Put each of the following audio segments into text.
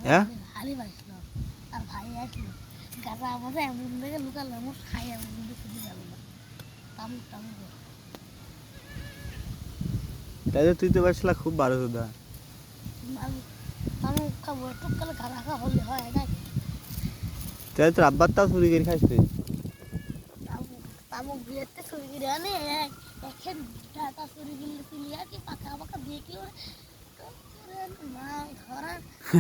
হ্যাঁ হালিম আসলো আর ভাই আসলো গাছা আমাদের এমন দেখে লুকালাম খাই এমন কিন্তু শুধু গেল না তামুক তামুক তাহলে তুই তো বাসলা খুব ভালো সুদা তামুক খাবো টুক করে গাছা খা হলে হয় নাকি তাহলে তোর আব্বার তাও চুরি করে খাস তুই তামুক বিয়েতে চুরি করে আনে এখন ঢাকা চুরি গেলে তুলি আর কি পাকা পাকা দিয়ে কি ওরে মা ধরা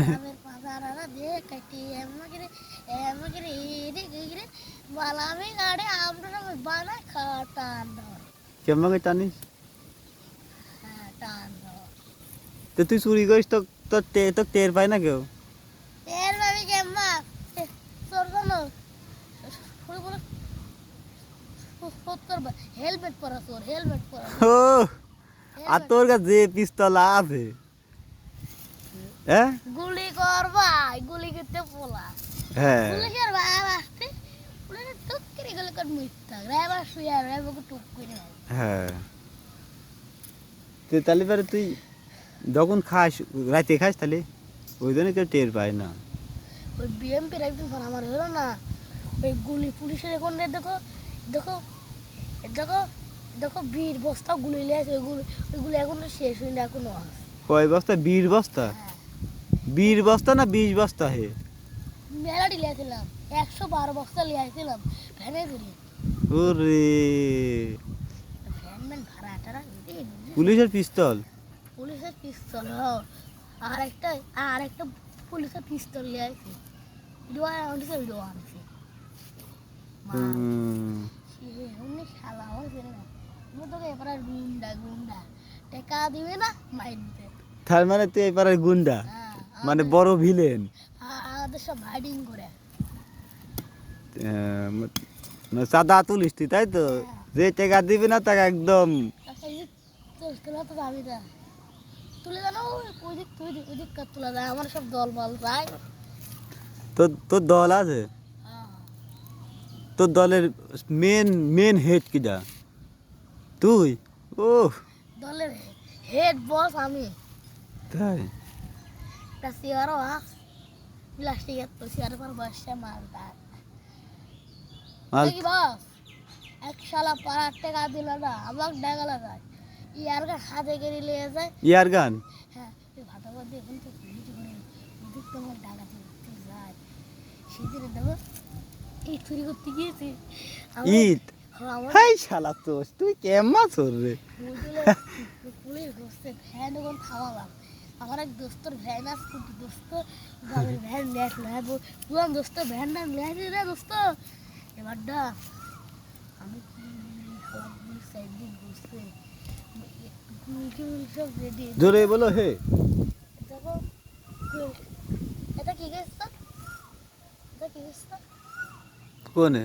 গ্রামের পাঁচারা দিয়ে কাটি এমন করে এদিকে বালামে গাড়ে আমরা বানায় খাওয়া টান ধর কেমন টানিস হ্যাঁ টান ধর তো তুই চুরি করিস তো তো টের পায় না কেউ এর ভাবি কেম্মা তোর কোনো হেলমেট পরা তোর হেলমেট পরা ও আর তোর কাছে যে পিস্তল আছে হ্যাঁ গুলি কর ভাই গুলি করতে পোলা হ্যাঁ গুলি কর ভাই আসতে পুরো টুক করে গুলি কর মিথ্যা রেবা শুয়া রেবা টুক করে হ্যাঁ তুই তাহলে পরে তুই যখন খাস রাতে খাস তাহলে ওই জন্য কেউ টের পায় না ওই বিএমপির একদিন ফোন আমার হলো না ওই গুলি পুলিশের এখন দেখো দেখো দেখো দেখো 20 বস্তা গুলি লিয়েছে ওইগুলো এখনো শেষ হয়নি এখনো আছে কয় বস্তা 20 বস্তা 20 বস্তা না 20 বস্তা হে মেলাটি লিয়েছিলাম 112 বস্তা লিয়েছিলাম ভ্যানে করে ওরে ভ্যান ভাড়া টাড়া পুলিশের পিস্তল পুলিশের পিস্তল আর একটা পুলিশের পিস্তল লিয়েছে ভিডিও আনছে এমনি শালা হয়েছে না তোকে এবার গুন্ডা টেকা দিবে না মাইর দিবে তার মানে তুই এবারে গুন্ডা মানে বড় ভিলেন আমাদের সব হাইডিং করে সাদা তুলিস তুই তাই তো যে টাকা দিবি না তাকে একদম তোলা তো যাবি না তুলে জানো ওই দিক তোলা যায় আমার সব দল বল যায় তোর দল আছে তোর দলের মেন হেড কিডা তুই ও দলের হেড বস আমি তাই একটা চেয়ারও আস প্লাস্টিকের তো চেয়ারের পর বসে মালদার কি বস এক শালা পাড়ার টাকা দিল না আমাকে ডাকাল যায় ইয়ার গান হাতে করে নিয়ে যায় ইয়ার গান হ্যাঁ ভাটা বাদ দিয়ে এখন তো পুলিশ করে ওদিক তো আমার ডাকাতি করতে যায় সেদিনে দেখো এই চুরি করতে গিয়েছে ঈদ হাই শালা তো তুই কেমন চোর রে পুলিশ ধরছে ভ্যান ওখানে থামালাম আমার এক দোস্তর ভ্যান আসছে দোস্ত গ্রামের ভ্যান নিয়ে আসলো হ্যাঁ পুরান দোস্ত ভ্যান না নিয়ে আসি রে দোস্ত এবার ডা আমি সাইড দিয়ে বসতে সব রেডি জোরে বলো হে দেখো এটা কি গেছে এটা কি গেছে কোনে